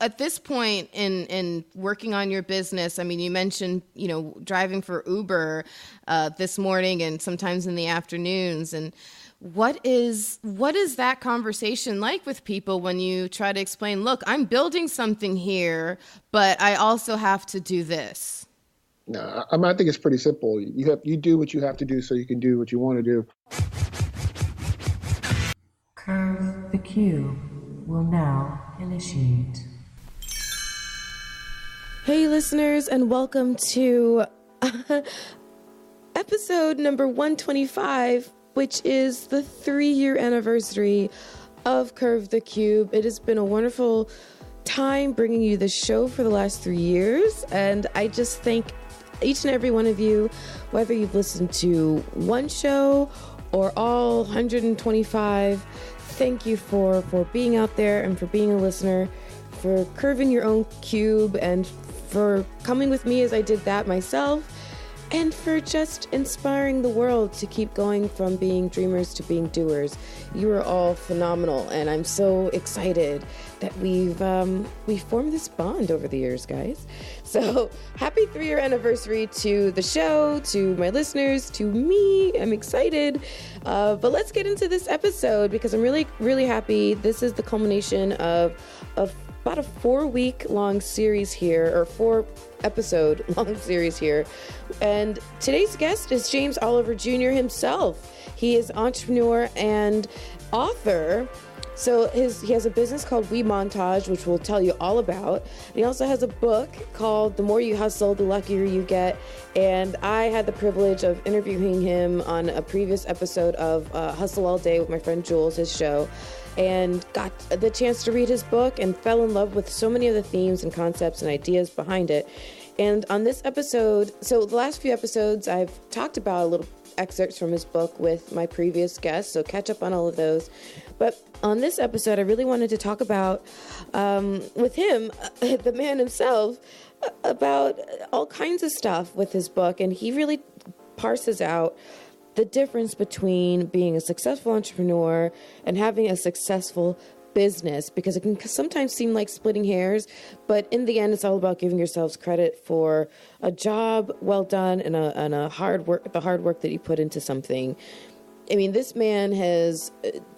at this point in working on your business, I mean, you mentioned, driving for Uber this morning and sometimes in the afternoons. And what is that conversation like with people when you try to explain, look, I'm building something here, but I also have to do this? No, I think it's pretty simple. You do what you have to do so you can do what you want to do. Curve the cube will now initiate. Hey listeners, and welcome to episode number 125, which is the 3-year anniversary of Curve the Cube. It has been a wonderful time bringing you the show for the last 3 years, and I just thank each and every one of you, whether you've listened to one show or all 125. Thank you for being out there and for being a listener, for curving your own cube, and for coming with me as I did that myself, and for just inspiring the world to keep going from being dreamers to being doers. You are all phenomenal, and I'm so excited that we've formed this bond over the years, guys. So happy 3-year anniversary to the show, to my listeners, to me. I'm excited. But let's get into this episode because I'm really, really happy. This is the culmination of about a 4-week long series here, or 4-episode long series here. And today's guest is James Oliver Jr. himself. He is entrepreneur and author. So he has a business called WeMontage, which we'll tell you all about. And he also has a book called The More You Hustle, The Luckier You Get. And I had the privilege of interviewing him on a previous episode of Hustle All Day with my friend Jules, his show, and got the chance to read his book and fell in love with so many of the themes and concepts and ideas behind it. And on this episode, so the last few episodes, I've talked about a little excerpts from his book with my previous guests, so catch up on all of those. But on this episode, I really wanted to talk about, with him, the man himself, about all kinds of stuff with his book. And he really parses out the difference between being a successful entrepreneur and having a successful business, because it can sometimes seem like splitting hairs, but in the end, it's all about giving yourselves credit for a job well done and the hard work that you put into something. I mean, this man has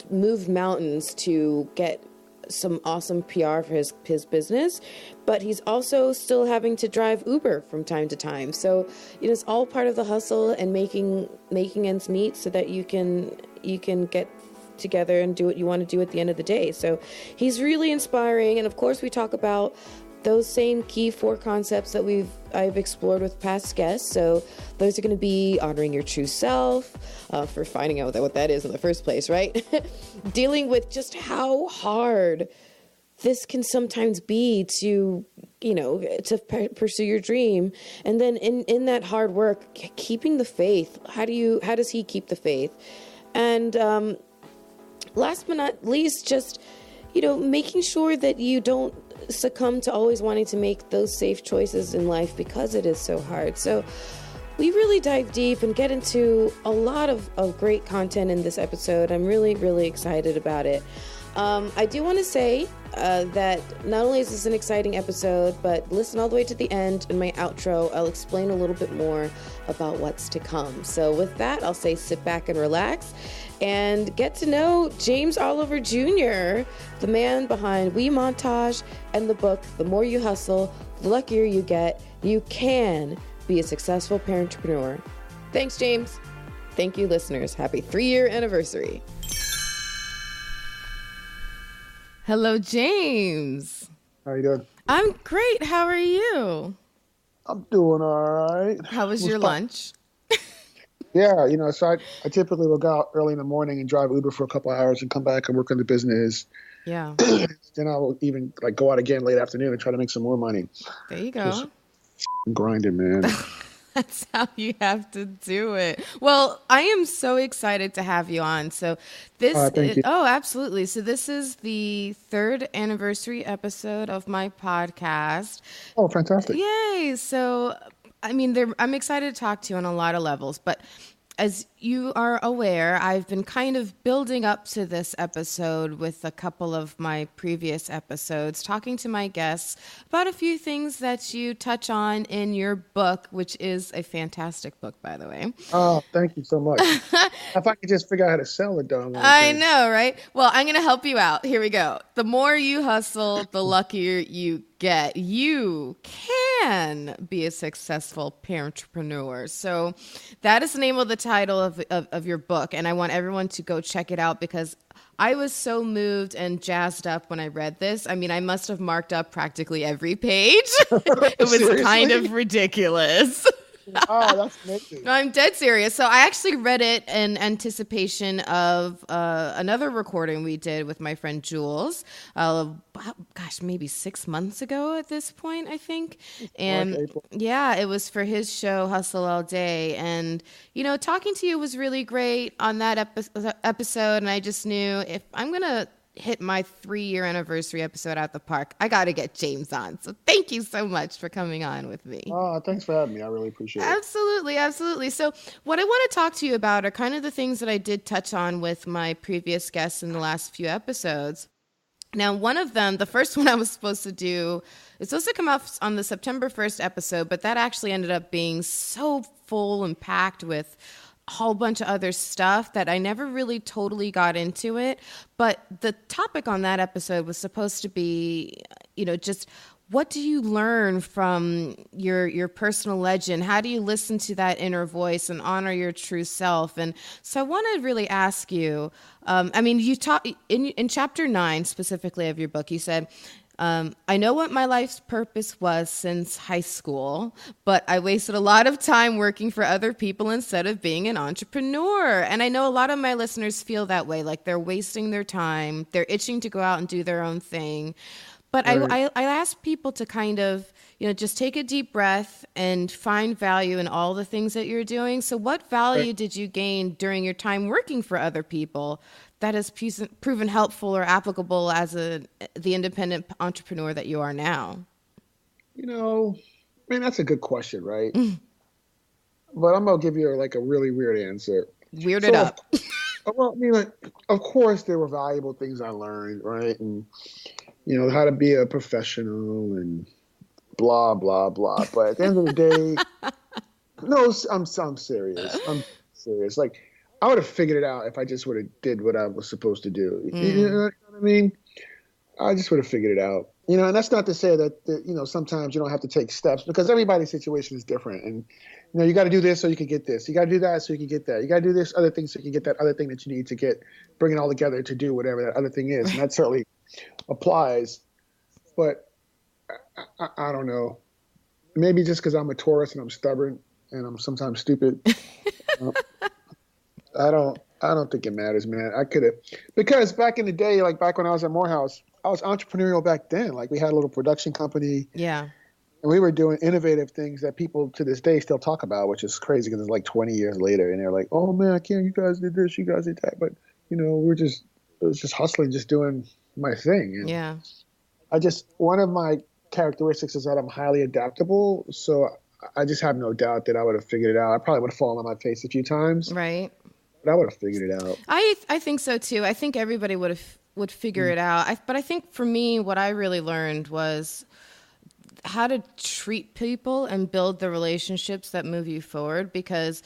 moved mountains to get some awesome PR for his business, but he's also still having to drive Uber from time to time. So, it's all part of the hustle and making ends meet so that you can get together and do what you want to do at the end of the day. So he's really inspiring. And of course, we talk about those same key 4 concepts that I've explored with past guests. So those are going to be honoring your true self, for finding out what that is in the first place, right? Dealing with just how hard this can sometimes be to pursue your dream. And then in that hard work, keeping the faith. How does he keep the faith? And last but not least, just, making sure that you don't succumb to always wanting to make those safe choices in life because it is so hard. So we really dive deep and get into a lot of great content in this episode. I'm really, really excited about it. I do want to say that not only is this an exciting episode, but listen all the way to the end. In my outro, I'll explain a little bit more about what's to come. So with that, I'll say sit back and relax and get to know James Oliver Jr., the man behind WeMontage and the book, The More You Hustle, The Luckier You Get. You can be a successful parentrepreneur. Thanks, James. Thank you, listeners. Happy 3-year anniversary. Hello, James. How you doing? I'm great. How are you? I'm doing all right. How was your lunch? Yeah, so I typically will go out early in the morning and drive Uber for a couple of hours and come back and work on the business. Yeah. Then I'll even go out again late afternoon and try to make some more money. There you go. Just grinding, man. That's how you have to do it. Well, I am so excited to have you on. So this thank you. Oh, absolutely. So this is the 3rd anniversary episode of my podcast. Oh, fantastic. Yay. So, I mean, I'm excited to talk to you on a lot of levels, but as you are aware, I've been kind of building up to this episode with a couple of my previous episodes, talking to my guests about a few things that you touch on in your book, which is a fantastic book, by the way. Oh, thank you so much. If I could just figure out how to sell it, though. I know, right? Well, I'm going to help you out. Here we go. The more you hustle, the luckier you get. You can be a successful entrepreneur. So that is the name of the title of your book. And I want everyone to go check it out because I was so moved and jazzed up when I read this. I mean, I must have marked up practically every page. It was Seriously? kind of ridiculous. Oh, that's amazing. No, I'm dead serious. So I actually read it in anticipation of another recording we did with my friend Jules. Maybe 6 months ago at this point, I think. And April. yeah, it was for his show Hustle All Day. And, you know, talking to you was really great on that episode. And I just knew if I'm going to hit my 3-year anniversary episode at the park, I got to get James on. So thank you so much for coming on with me. Oh, thanks for having me. I really appreciate it. Absolutely, absolutely. So what I want to talk to you about are kind of the things that I did touch on with my previous guests in the last few episodes. Now, one of them, the first one I was supposed to do, it's supposed to come out on the September 1st episode, but that actually ended up being so full and packed with a whole bunch of other stuff that I never really totally got into it. But the topic on that episode was supposed to be, you know, just what do you learn from your personal legend? How do you listen to that inner voice and honor your true self? And so I want to really ask you, I mean, you talk in chapter 9 specifically of your book, you said, I know what my life's purpose was since high school, but I wasted a lot of time working for other people instead of being an entrepreneur. And I know a lot of my listeners feel that way, like they're wasting their time. They're itching to go out and do their own thing. But Right. I ask people to kind of, you know, just take a deep breath and find value in all the things that you're doing. So what value Right. did you gain during your time working for other people that has proven helpful or applicable as the independent entrepreneur that you are now? You know, man, that's a good question, right? But I'm gonna give you like a really weird answer. Weird it So, up. well, I mean, like, of course, there were valuable things I learned, right? And you know how to be a professional and blah blah blah. But at the end of the day, no, I'm serious. I'm serious. Like, I would have figured it out if I just would have did what I was supposed to do. You know what I mean? I just would have figured it out. You know, and that's not to say that you know, sometimes you don't have to take steps because everybody's situation is different. And, you know, you got to do this so you can get this. You got to do that so you can get that. You got to do this other thing so you can get that other thing that you need to get, bring it all together to do whatever that other thing is. And that certainly applies. But I don't know. Maybe just because I'm a Taurus and I'm stubborn and I'm sometimes stupid. I don't think it matters, man. I could have, because back in the day, like back when I was at Morehouse, I was entrepreneurial back then. Like, we had a little production company. Yeah. And we were doing innovative things that people to this day still talk about, which is crazy because it's like 20 years later. And they're like, oh, man, I can't, you guys did this, you guys did that. But, you know, it was just hustling, just doing my thing. And Yeah. one of my characteristics is that I'm highly adaptable. So I just have no doubt that I would have figured it out. I probably would have fallen on my face a few times, Right. but I would have figured it out. I think so too. I think everybody would figure it out. But I think for me, what I really learned was how to treat people and build the relationships that move you forward. Because,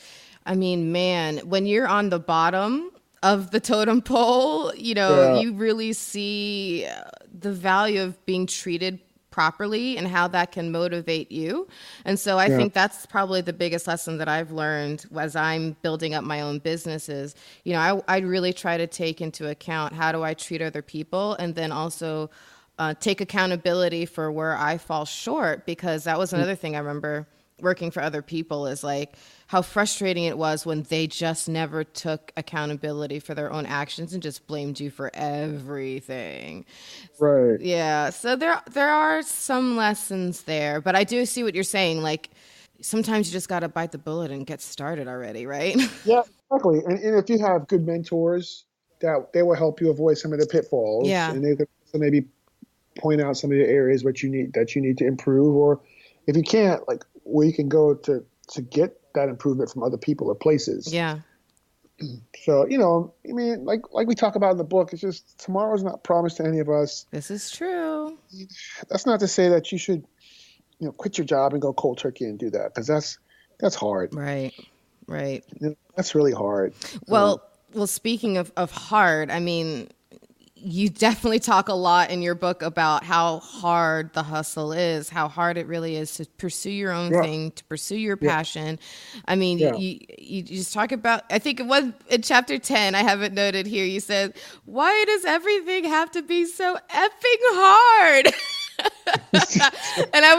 I mean, man, when you're on the bottom of the totem pole, you know, Yeah. you really see the value of being treated properly and how that can motivate you. And so I think that's probably the biggest lesson that I've learned as I'm building up my own businesses. You know, I really try to take into account how do I treat other people, and then also take accountability for where I fall short, because that was another thing I remember working for other people, is like how frustrating it was when they just never took accountability for their own actions and just blamed you for everything. Right. Yeah, so there are some lessons there, but I do see what you're saying. Like, sometimes you just got to bite the bullet and get started already, right? and if you have good mentors, that they will help you avoid some of the pitfalls. Yeah. And they could maybe point out some of the areas that you need to improve, or if you can't, like, where you can go to get that improvement from other people or places. Yeah. So, I mean, like we talk about in the book, it's just tomorrow's not promised to any of us. This is true. That's not to say that you should, quit your job and go cold turkey and do that, because that's hard. Right. Right. That's really hard. Well, speaking of hard, I mean, you definitely talk a lot in your book about how hard the hustle is, how hard it really is to pursue your own thing, to pursue your passion. I mean, you just talk about, I think it was in chapter 10, I have it noted here, you said, why does everything have to be so effing hard? And I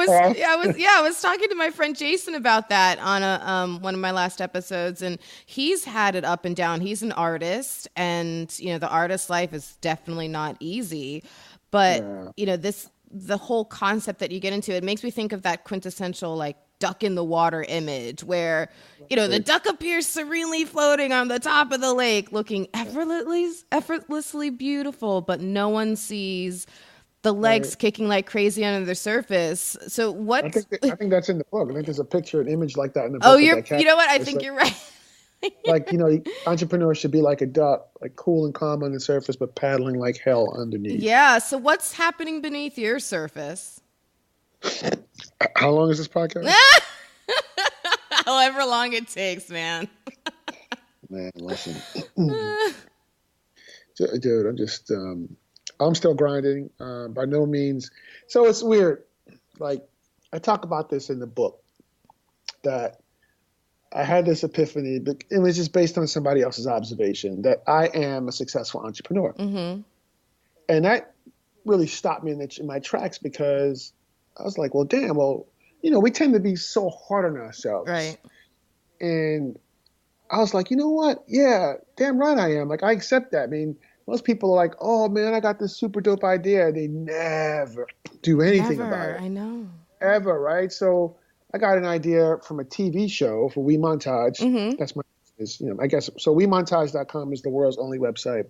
was talking to my friend Jason about that on one of my last episodes, and he's had it up and down. He's an artist, and the artist life is definitely not easy, but the whole concept that you get into, it makes me think of that quintessential like duck in the water image where the duck appears serenely floating on the top of the lake looking effortlessly beautiful, but no one sees the legs kicking like crazy under the surface. So what? I think that's in the book. I think there's a picture, an image like that in the book. Oh, you know what? I think you're right. Like, entrepreneurs should be like a duck, like cool and calm on the surface, but paddling like hell underneath. Yeah. So what's happening beneath your surface? How long is this podcast? However long it takes, man. Man, listen. Dude, I'm still grinding. By no means. So it's weird. Like, I talk about this in the book, that I had this epiphany, but it was just based on somebody else's observation, that I am a successful entrepreneur. Mm-hmm. And that really stopped me in my tracks, because I was like, well, damn, we tend to be so hard on ourselves. Right. And I was like, you know what? Yeah, damn right I am. Like, I accept that. I mean, most people are like, oh, man, I got this super dope idea. They never do anything about it. I know. Ever, right? So I got an idea from a TV show for WeMontage. Mm-hmm. That's my business, I guess. So WeMontage.com is the world's only website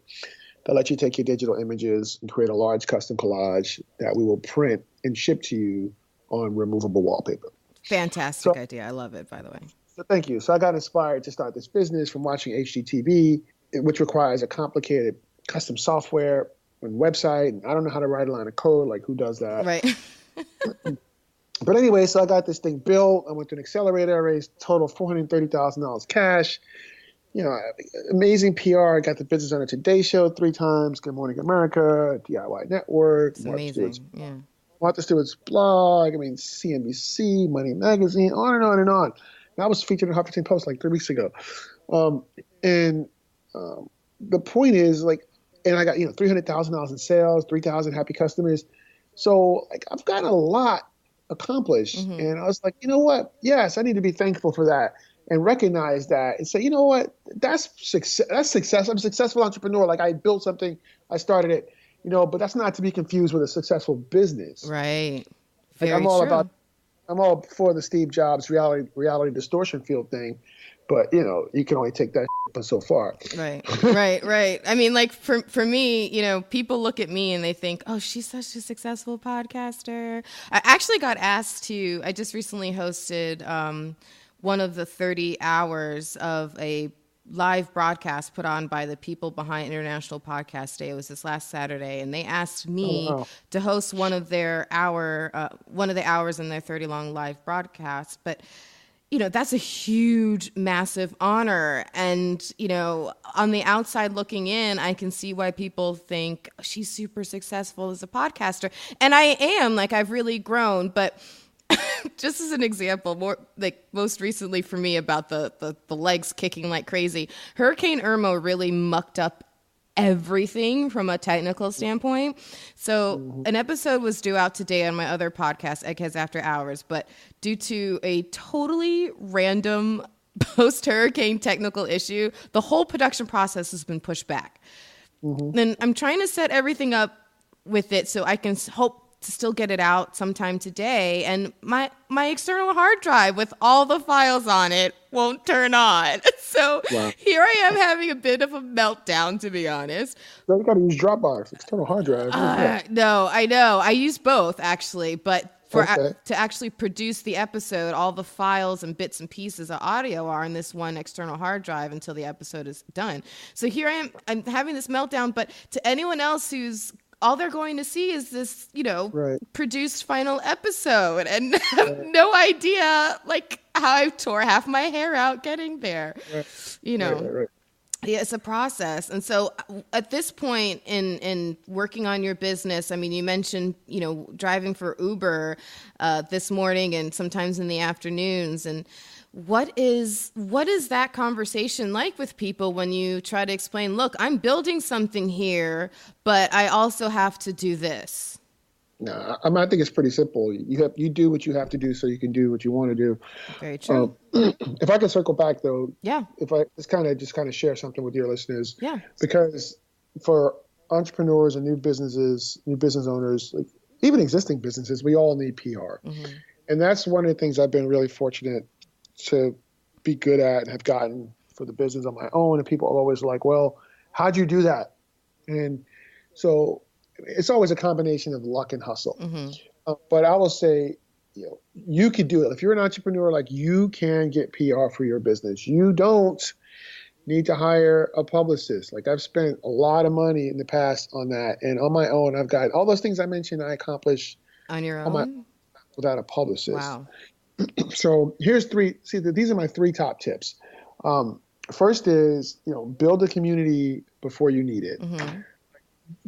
that lets you take your digital images and create a large custom collage that we will print and ship to you on removable wallpaper. Fantastic idea. I love it, by the way. So thank you. So I got inspired to start this business from watching HGTV, which requires a complicated custom software and website. And I don't know how to write a line of code. Like, who does that? Right. But anyway, so I got this thing built. I went to an accelerator. I raised total $430,000 cash. Amazing PR. I got the business on a Today Show 3 times. Good Morning America, DIY Network. It's amazing. Yeah. Martha Stewart's blog. I mean, CNBC, Money Magazine, on and on and on. And I was featured in Huffington Post like 3 weeks ago. The point is, like, and I got, $300,000 in sales, 3,000 happy customers. So, like, I've gotten a lot accomplished. Mm-hmm. And I was like, you know what? Yes, I need to be thankful for that and recognize that and say, you know what? That's success. That's success. I'm a successful entrepreneur. Like, I built something, I started it, but that's not to be confused with a successful business. Right. Like, I'm all for the Steve Jobs reality distortion field thing. But, you can only take that but so far. Right. I mean, like, for me, people look at me and they think, oh, she's such a successful podcaster. I actually got asked I just recently hosted one of the 30 hours of a live broadcast put on by the people behind International Podcast Day. It was this last Saturday, and they asked me to host one of the hours in their 30-long live broadcast. But that's a huge, massive honor. And, on the outside looking in, I can see why people think she's super successful as a podcaster. And I am, like, I've really grown. But just as an example, most recently for me about the legs kicking like crazy, Hurricane Irma really mucked up everything from a technical standpoint. So an episode was due out today on my other podcast, Eggheads After Hours, but due to a totally random post-hurricane technical issue, the whole production process has been pushed back. Mm-hmm. And I'm trying to set everything up with it so I can hope to still get it out sometime today. And my external hard drive with all the files on it won't turn on. So Here I am having a bit of a meltdown, to be honest. You got to use Dropbox, external hard drive. No, I know. I use both, actually. But to actually produce the episode. All the files and bits and pieces of audio are in this one external hard drive until the episode is done. So here I'm having this meltdown, but to anyone else who's all they're going to see is this, produced final episode and have no idea like how I tore half my hair out getting there, Right. Yeah, it's a process. And so at this point in working on your business, I mean, you mentioned, driving for Uber this morning and sometimes in the afternoons. And what is that conversation like with people when you try to explain, look, I'm building something here, but I also have to do this? No, I think it's pretty simple. You do what you have to do so you can do what you want to do. Very true. If I can circle back though, yeah. If I just kind of share something with your listeners, yeah. Because for entrepreneurs and new business owners, like even existing businesses, we all need PR, and that's one of the things I've been really fortunate to be good at and have gotten for the business on my own. And people are always like, "Well, how'd you do that?" And so it's always a combination of luck and hustle. But I will say, you could do it. If you're an entrepreneur, like you can get PR for your business. You don't need to hire a publicist. Like I've spent a lot of money in the past on that. And on my own, I've got all those things I mentioned, I accomplished on your own without a publicist. Wow. So here's these are my 3 top tips. First is, build a community before you need it.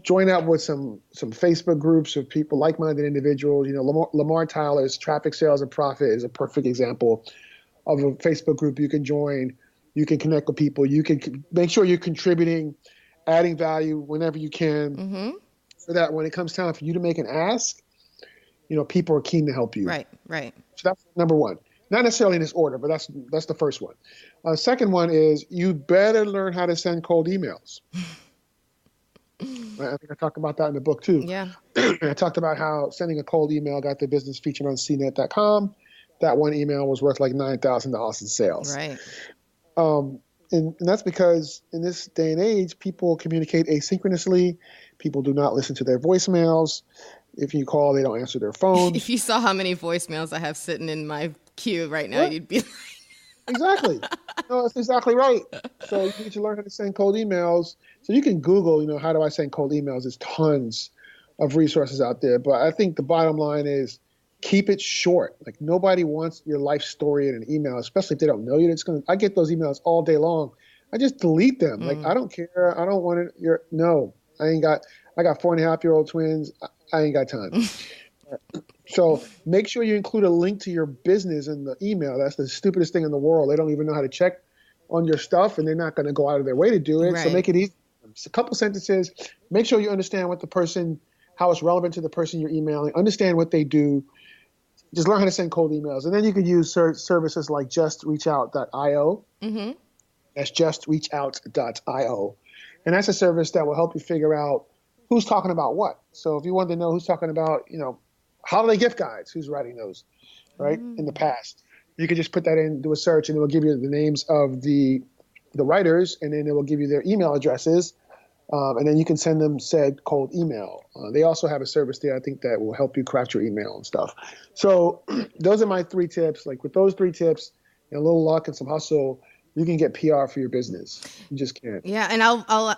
Join up with some Facebook groups of people, like-minded individuals. Lamar Tyler's Traffic, Sales, and Profit is a perfect example of a Facebook group you can join. You can connect with people. You can make sure you're contributing, adding value whenever you can, so that when it comes time for you to make an ask, people are keen to help you. Right. So that's number 1. Not necessarily in this order, but that's the first one. Second one is you better learn how to send cold emails. I think I talked about that in the book too. Yeah. I talked about how sending a cold email got the business featured on CNET.com. That one email was worth like $9,000 in sales. Right. And that's because in this day and age, people communicate asynchronously. People do not listen to their voicemails. If you call, they don't answer their phone. If you saw how many voicemails I have sitting in my queue right now, you'd be like... Exactly. No, that's exactly right. So you need to learn how to send cold emails. So you can Google, how do I send cold emails? There's tons of resources out there. But I think the bottom line is keep it short. Like nobody wants your life story in an email, especially if they don't know you. I get those emails all day long. I just delete them. Like, I don't care. I don't want it. I got 4.5-year-old twins. I ain't got time. So make sure you include a link to your business in the email. That's the stupidest thing in the world. They don't even know how to check on your stuff, and they're not going to go out of their way to do it. Right. So make it easy. Just a couple sentences. Make sure you understand how it's relevant to the person you're emailing. Understand what they do. Just learn how to send cold emails. And then you can use services like justreachout.io. That's justreachout.io. And that's a service that will help you figure out who's talking about what. So if you want to know who's talking about, holiday gift guides, who's writing those, right, in the past, you can just put that in, do a search, and it will give you the names of the writers, and then it will give you their email addresses, and then you can send them said cold email. They also have a service there, I think, that will help you craft your email and stuff. So those are my 3 tips. Like with those 3 tips and a little luck and some hustle, you can get PR for your business. You just can't. Yeah, and I'll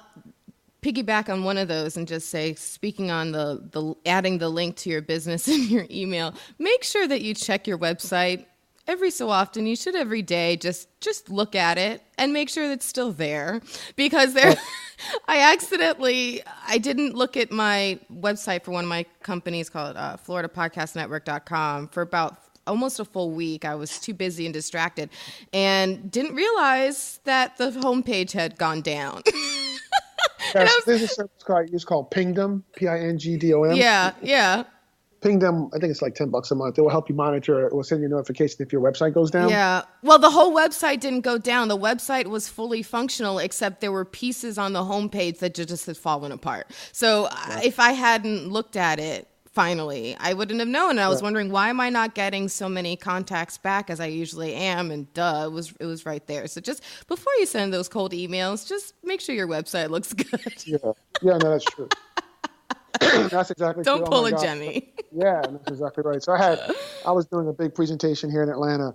piggyback on one of those and just say, speaking on the adding the link to your business in your email, make sure that you check your website every so often. You should every day just look at it and make sure it's still there, because I didn't look at my website for one of my companies called FloridaPodcastNetwork.com for about almost a full week. I was too busy and distracted and didn't realize that the homepage had gone down. There's a service called Pingdom, Pingdom. Yeah. Pingdom, I think it's like $10 a month. It will help you monitor. It will send you a notification if your website goes down. Yeah. Well, the whole website didn't go down. The website was fully functional, except there were pieces on the homepage that just had fallen apart. So if I hadn't looked at it, finally, I wouldn't have known. And I was wondering, why am I not getting so many contacts back as I usually am? And it was right there. So just before you send those cold emails, just make sure your website looks good. Yeah, no, that's true. That's exactly true. Don't Oh pull my a gosh. Jemmy. Yeah, that's exactly right. So I was doing a big presentation here in Atlanta.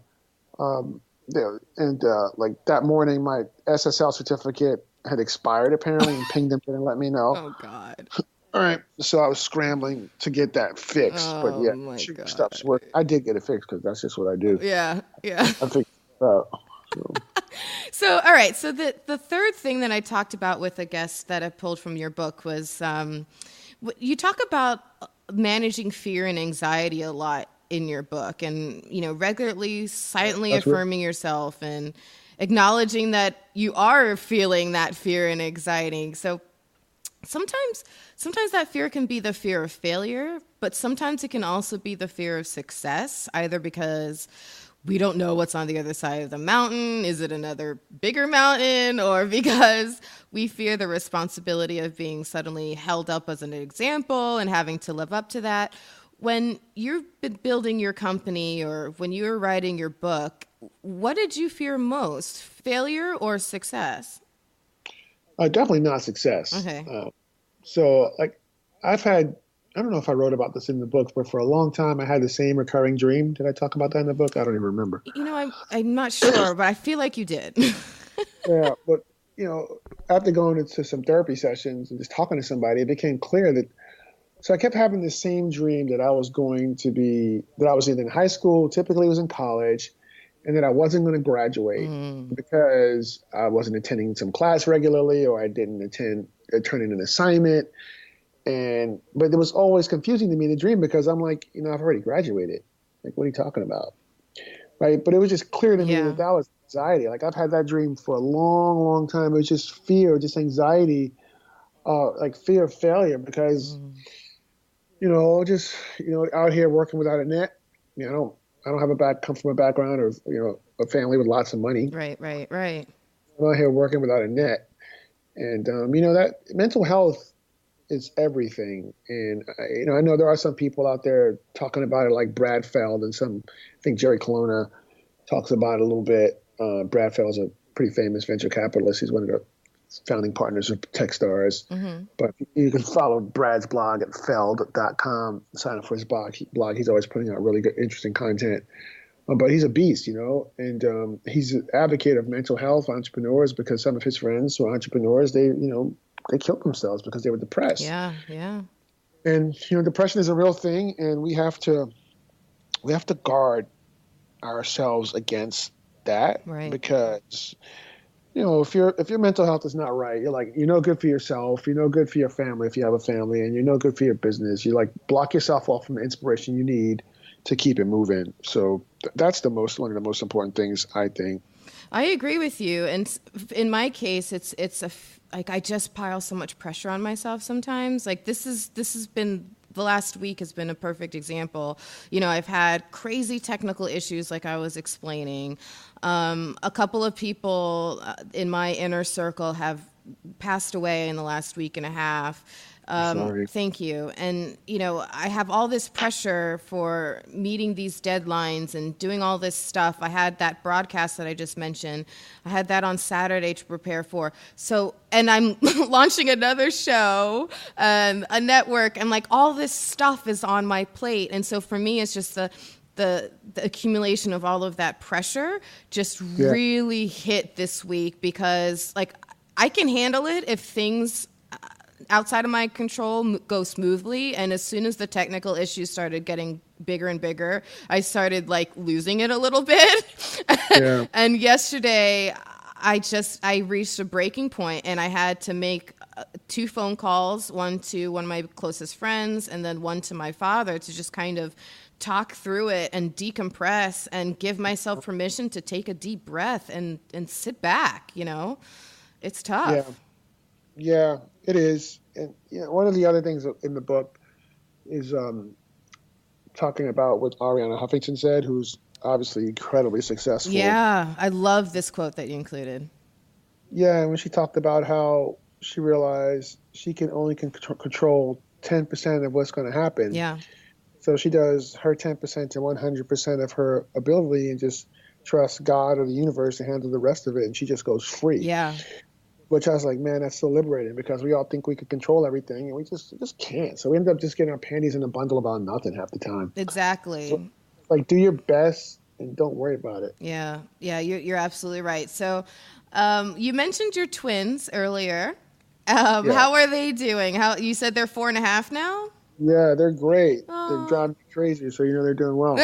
There, and like that morning, my SSL certificate had expired apparently, and pinged them and let me know. Oh God. All right, so I was scrambling to get that fixed, but Oh yeah, my sure God. stuff's work. I did get it fixed because that's just what I do. Yeah. Yeah. I figured it out. So. So, all right. So the third thing that I talked about with a guest that I pulled from your book was you talk about managing fear and anxiety a lot in your book, and regularly silently That's real. affirming yourself and acknowledging that you are feeling that fear and anxiety. So sometimes that fear can be the fear of failure, but sometimes it can also be the fear of success, either because we don't know what's on the other side of the mountain. Is it another bigger mountain? Or because we fear the responsibility of being suddenly held up as an example and having to live up to that. When you've been building your company or when you were writing your book, what did you fear most, failure or success? Definitely not success. Okay. So, like, I've had, I don't know if I wrote about this in the book, but for a long time, I had the same recurring dream. Did I talk about that in the book? I don't even remember. I'm not sure, but I feel like you did. Yeah, but, after going into some therapy sessions and just talking to somebody, it became clear that, so I kept having the same dream that I was either in high school, typically it was in college, and that I wasn't going to graduate because I wasn't attending some class regularly or I didn't turn in an assignment. But it was always confusing to me in the dream because I'm like, I've already graduated. Like, what are you talking about? Right. But it was just clear to me that was anxiety. Like, I've had that dream for a long, long time. It was just fear, just anxiety, like fear of failure because, out here working without a net, I don't come from a background of, a family with lots of money. Right. I'm out here working without a net. And, that mental health is everything. And, I know there are some people out there talking about it like Brad Feld and I think Jerry Colonna talks about it a little bit. Brad Feld's a pretty famous venture capitalist. He's one of the founding partners of Techstars. Mm-hmm. But you can follow Brad's blog at feld.com, sign up for his blog. He's always putting out really good, interesting content. But he's a beast, and he's an advocate of mental health entrepreneurs because some of his friends who are entrepreneurs, they killed themselves because they were depressed. Yeah. And, depression is a real thing, and we have to guard ourselves against that. Right. Because, if your mental health is not right, you're no good for yourself, you're no good for your family if you have a family, and you're no good for your business. You block yourself off from the inspiration you need to keep it moving. So that's one of the most important things, I think. I agree with you. And in my case, I just pile so much pressure on myself sometimes. Like the last week has been a perfect example. I've had crazy technical issues like I was explaining. A couple of people in my inner circle have passed away in the last week and a half. Sorry. Thank you. And, I have all this pressure for meeting these deadlines and doing all this stuff. I had that broadcast that I just mentioned. I had that on Saturday to prepare for. So, and I'm launching another show, a network, and all this stuff is on my plate. And so for me, it's just the accumulation of all of that pressure just really hit this week because I can handle it if things outside of my control go smoothly, and as soon as the technical issues started getting bigger and bigger, I started losing it a little bit. Yeah. And yesterday I reached a breaking point and I had to make 2 phone calls, one to one of my closest friends and then one to my father to just kind of talk through it and decompress and give myself permission to take a deep breath and sit back. It's tough. Yeah, it is. And one of the other things in the book is talking about what Ariana Huffington said, who's obviously incredibly successful. Yeah, I love this quote that you included. Yeah, and when she talked about how she realized she can only control 10% of what's going to happen. Yeah. So she does her 10% to 100% of her ability and just trusts God or the universe to handle the rest of it, and she just goes free. Yeah. which I was like, man, that's so liberating because we all think we could control everything and we just can't. So we end up just getting our panties in a bundle about nothing half the time. Exactly. So, like, do your best and don't worry about it. Yeah. Yeah. You're absolutely right. So, you mentioned your twins earlier. Yeah. How are they doing? You said they're 4.5 now? Yeah, they're great. Oh. They're driving me crazy, so they're doing well.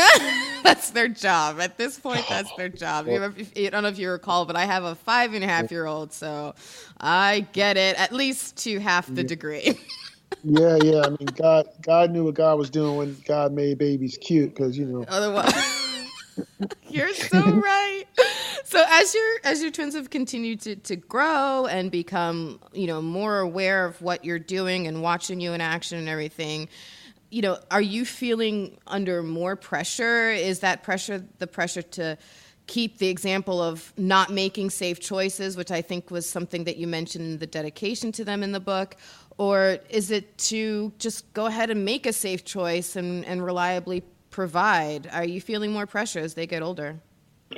That's their job. At this point, that's their job. I don't know if you recall, but I have a 5.5-year-old, so I get it, at least to half the degree. Yeah. I mean, God knew what God was doing when God made babies cute, because Otherwise, you're so right. So as your twins have continued to grow and become, more aware of what you're doing and watching you in action and everything, are you feeling under more pressure? Is that pressure the pressure to keep the example of not making safe choices, which I think was something that you mentioned in the dedication to them in the book? Or is it to just go ahead and make a safe choice and reliably provide? Are you feeling more pressure as they get older?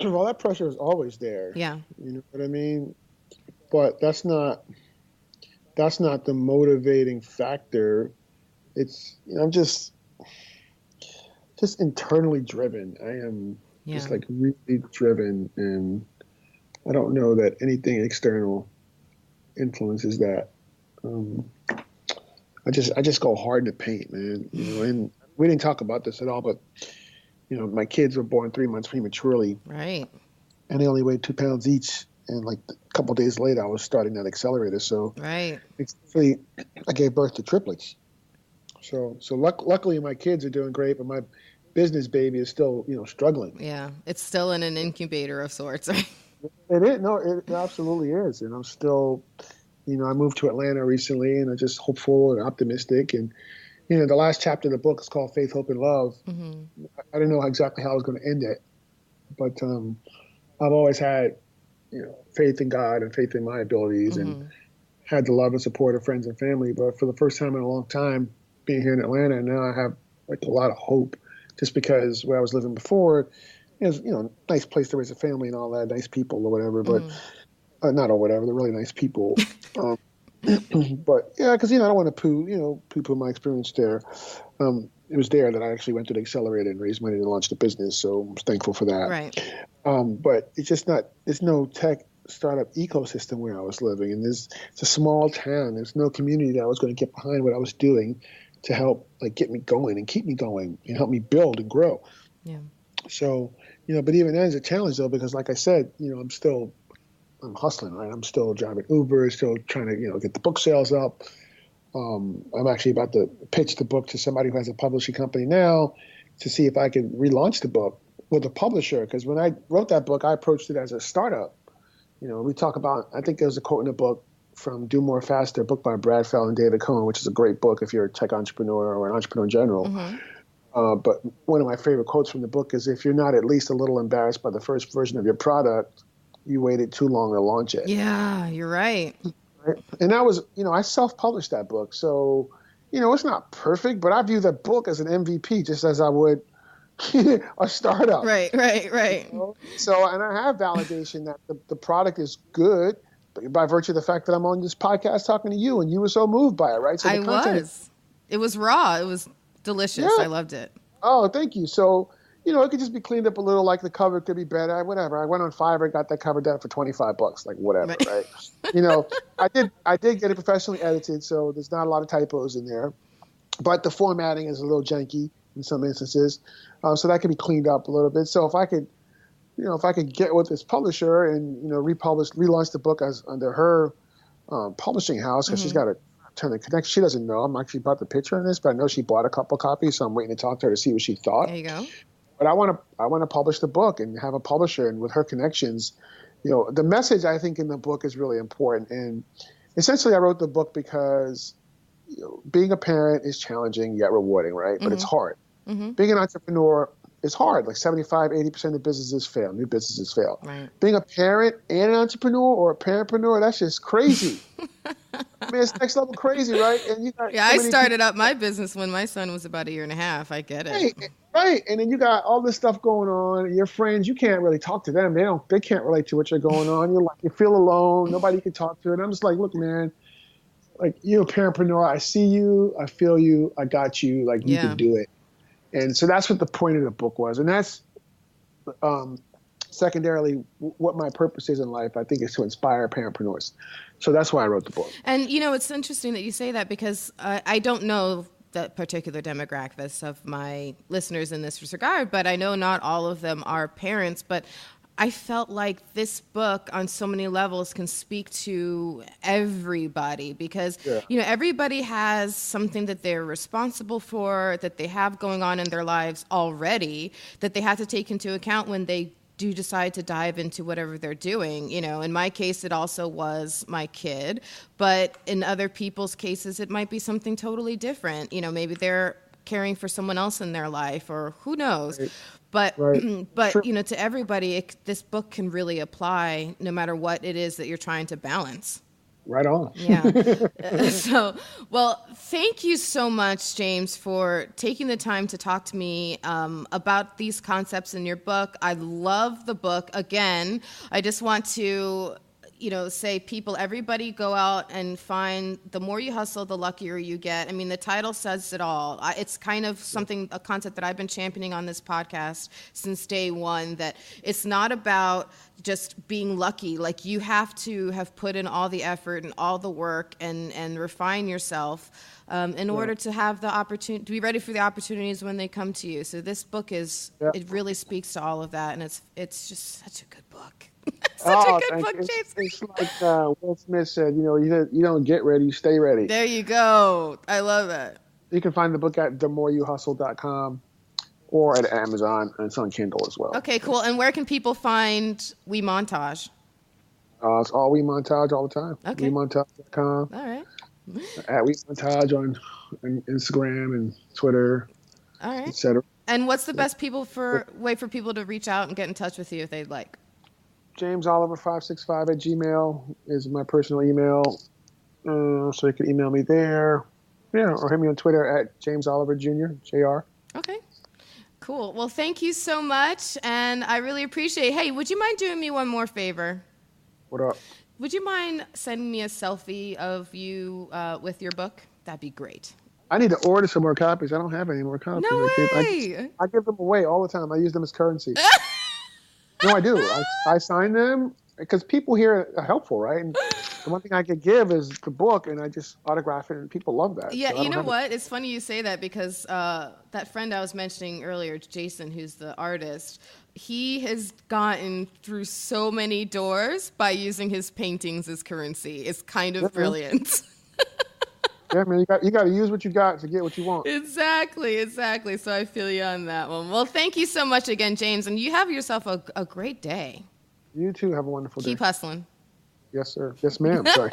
Well, that pressure is always there. Yeah. You know what I mean? But that's not the motivating factor. It's I'm just internally driven. I am just like really driven, and I don't know that anything external influences that. I just go hard in the paint, man. And we didn't talk about this at all, but my kids were born 3 months prematurely, right? And they only weighed 2 pounds each. And like a couple of days later, I was starting that accelerator. So right, I gave birth to triplets. So luckily my kids are doing great, but my business baby is still struggling. Yeah, it's still in an incubator of sorts. Right? It is. No, it absolutely is. And I'm still. I moved to Atlanta recently, and I'm just hopeful and optimistic. And, the last chapter of the book is called Faith, Hope, and Love. Mm-hmm. I didn't know exactly how I was going to end it, but I've always had, faith in God and faith in my abilities, mm-hmm. and had the love and support of friends and family. But for the first time in a long time, being here in Atlanta, now I have like a lot of hope, just because where I was living before, it was, nice place to raise a family and all that, nice people or whatever, but. Mm-hmm. Not or whatever, they're really nice people. But yeah, because I don't want to poo my experience there. It was there that I actually went to the accelerator and raised money to launch the business, so I'm thankful for that. Right. But it's just there's no tech startup ecosystem where I was living, and it's a small town. There's no community that I was going to get behind what I was doing to help get me going and keep me going and help me build and grow. Yeah. So but even then it's a challenge though, because like I said, I'm hustling, right? I'm still driving Uber, still trying to, get the book sales up. I'm actually about to pitch the book to somebody who has a publishing company now to see if I can relaunch the book with a publisher. Because when I wrote that book, I approached it as a startup. We talk about, I think there's a quote in the book from Do More Faster, a book by Brad Fell and David Cohen, which is a great book if you're a tech entrepreneur or an entrepreneur in general. Mm-hmm. But one of my favorite quotes from the book is, if you're not at least a little embarrassed by the first version of your product, you waited too long to launch it. Yeah, you're right. And that was, I self-published that book. So, it's not perfect, but I view that book as an MVP just as I would a startup. Right. So, and I have validation that the product is good by virtue of the fact that I'm on this podcast talking to you, and you were so moved by it, right? So It was raw. It was delicious. Yeah. I loved it. Oh, thank you. So, it could just be cleaned up a little, like the cover could be better, whatever. I went on Fiverr, got that cover done for $25, like whatever, right? I did get it professionally edited, so there's not a lot of typos in there. But the formatting is a little janky in some instances, so that could be cleaned up a little bit. So if I could get with this publisher and, relaunch the book as under her publishing house, because mm-hmm. she's got a ton of connections. She doesn't know I'm actually about to pitch her on this, but I know she bought a couple copies, so I'm waiting to talk to her to see what she thought. There you go. But I want to publish the book and have a publisher, and with her connections, the message I think in the book is really important. And essentially, I wrote the book because being a parent is challenging yet rewarding, right? But mm-hmm. it's hard. Mm-hmm. Being an entrepreneur is hard. Like 75-80% of businesses fail. New businesses fail. Right. Being a parent and an entrepreneur or a parentpreneur, that's just crazy. I mean, it's next level crazy, right? And I started up my business when my son was about 1.5 years. I get it. Right. And then you got all this stuff going on. Your friends, you can't really talk to them. They can't relate to what you're going on. You feel alone. Nobody can talk to. And I'm just like, look, man, like, you're a parapreneur. I see you. I feel you. I got you. Like, you can do it. And so that's what the point of the book was. And that's secondarily what my purpose is in life. I think is to inspire parapreneurs. So that's why I wrote the book. And, it's interesting that you say that, because I don't know the particular demographics of my listeners in this regard, but I know not all of them are parents. But I felt like this book on so many levels can speak to everybody, because, everybody has something that they're responsible for, that they have going on in their lives already, that they have to take into account when they do decide to dive into whatever they're doing. In my case, it also was my kid, but in other people's cases, it might be something totally different. Maybe they're caring for someone else in their life, or who knows. Right. But sure. To everybody, this book can really apply no matter what it is that you're trying to balance. Right on. Yeah. Well, thank you so much, James, for taking the time to talk to me about these concepts in your book. I love the book. Again, I just want to say, everybody go out and find The More You Hustle, the Luckier You Get. I mean, the title says it all. It's kind of a concept that I've been championing on this podcast since day one, that it's not about just being lucky. Like, you have to have put in all the effort and all the work and refine yourself in order to have the opportunity, to be ready for the opportunities when they come to you. So this book it really speaks to all of that, and it's just such a good book. Such a good book, James. It's like Will Smith said, you don't get ready, you stay ready. There you go. I love that. You can find the book at themoreyouhustle.com or at Amazon, and it's on Kindle as well. Okay, cool. And where can people find WeMontage? It's all WeMontage all the time. Okay. WeMontage.com. All right. At WeMontage on Instagram and Twitter, all right, etc. And what's the best way for people to reach out and get in touch with you if they'd like? JamesOliver565 at Gmail is my personal email. So you can email me there. Yeah, or hit me on Twitter at James Oliver Jr., JR. Okay. Cool. Well, thank you so much, and I really appreciate it. Hey, would you mind doing me one more favor? What up? Would you mind sending me a selfie of you with your book? That'd be great. I need to order some more copies. I don't have any more copies. No way! I give them away all the time. I use them as currency. No, I do. I sign them because people here are helpful, right? And the one thing I could give is the book, and I just autograph it, and people love that. Yeah, so you know what? It's funny you say that, because that friend I was mentioning earlier, Jason, who's the artist, he has gotten through so many doors by using his paintings as currency. It's kind of brilliant. Yeah, man, you got to use what you got to get what you want. Exactly. So I feel you on that one. Well, thank you so much again, James, and you have yourself a great day. You too. Have a wonderful day. Keep hustling. Yes, sir. Yes, ma'am. Sorry.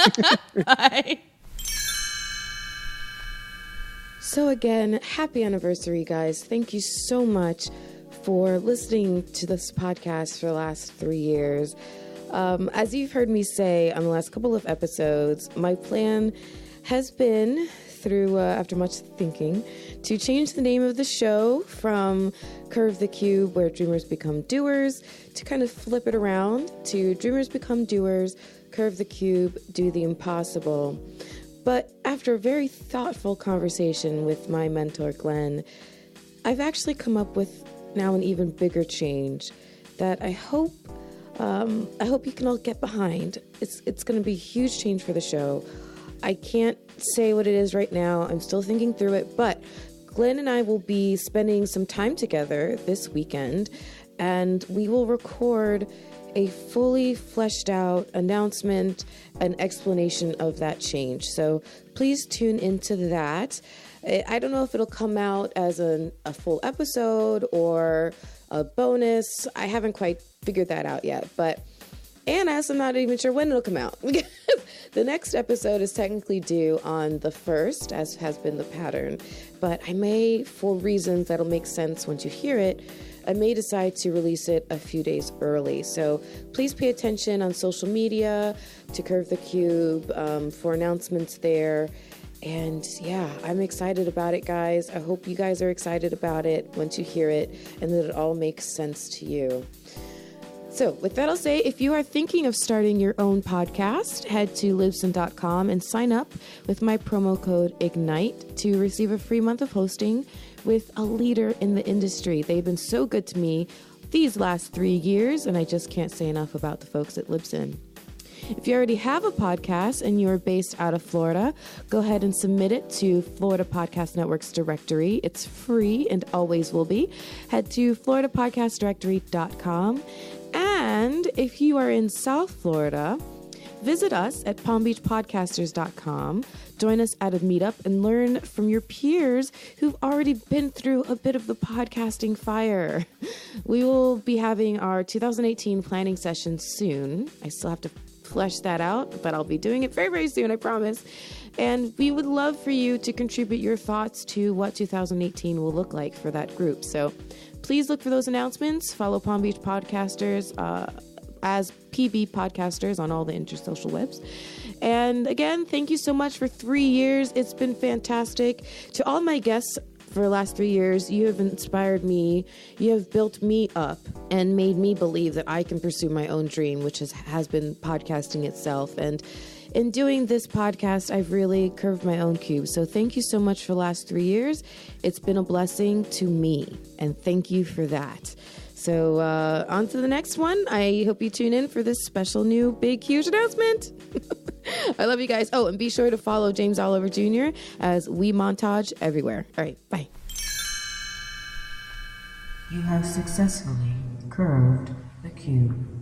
Bye. So again, happy anniversary, guys. Thank you so much for listening to this podcast for the last 3 years. As you've heard me say on the last couple of episodes, my plan has been, through after much thinking, to change the name of the show from Curve the Cube, where dreamers become doers, to kind of flip it around to Dreamers Become Doers, Curve the Cube, Do the Impossible. But after a very thoughtful conversation with my mentor, Glenn, I've actually come up with now an even bigger change that I hope you can all get behind. It's going to be a huge change for the show. I can't say what it is right now. I'm still thinking through it, but Glenn and I will be spending some time together this weekend, and we will record a fully fleshed out announcement and explanation of that change. So please tune into that. I don't know if it'll come out as a full episode or a bonus. I haven't quite figured that out yet, and as I'm not even sure when it'll come out. The next episode is technically due on the 1st, as has been the pattern, but I may, for reasons that'll make sense once you hear it, I may decide to release it a few days early. So please pay attention on social media to Curve the Cube for announcements there. And yeah, I'm excited about it, guys. I hope you guys are excited about it once you hear it and that it all makes sense to you. So with that, I'll say, if you are thinking of starting your own podcast, head to libsyn.com and sign up with my promo code IGNITE to receive a free month of hosting with a leader in the industry. They've been so good to me these last 3 years, and I just can't say enough about the folks at Libsyn. If you already have a podcast and you're based out of Florida, go ahead and submit it to Florida Podcast Network's directory. It's free and always will be. Head to floridapodcastdirectory.com. And if you are in South Florida, visit us at palmbeachpodcasters.com. Join us at a meetup and learn from your peers who've already been through a bit of the podcasting fire. We will be having our 2018 planning session soon. I still have to flesh that out, but I'll be doing it very, very soon, I promise. And we would love for you to contribute your thoughts to what 2018 will look like for that group. So please look for those announcements. Follow Palm Beach Podcasters as PB Podcasters on all the intersocial webs. And again, thank you so much for 3 years. It's been fantastic. To all my guests for the last 3 years, you have inspired me. You have built me up and made me believe that I can pursue my own dream, which has been podcasting itself. And in doing this podcast, I've really curved my own cube. So thank you so much for the last 3 years. It's been a blessing to me, and thank you for that. So on to the next one. I hope you tune in for this special new big, huge announcement. I love you guys. Oh, and be sure to follow James Oliver Jr. as WeMontage everywhere. All right, bye. You have successfully curved the cube.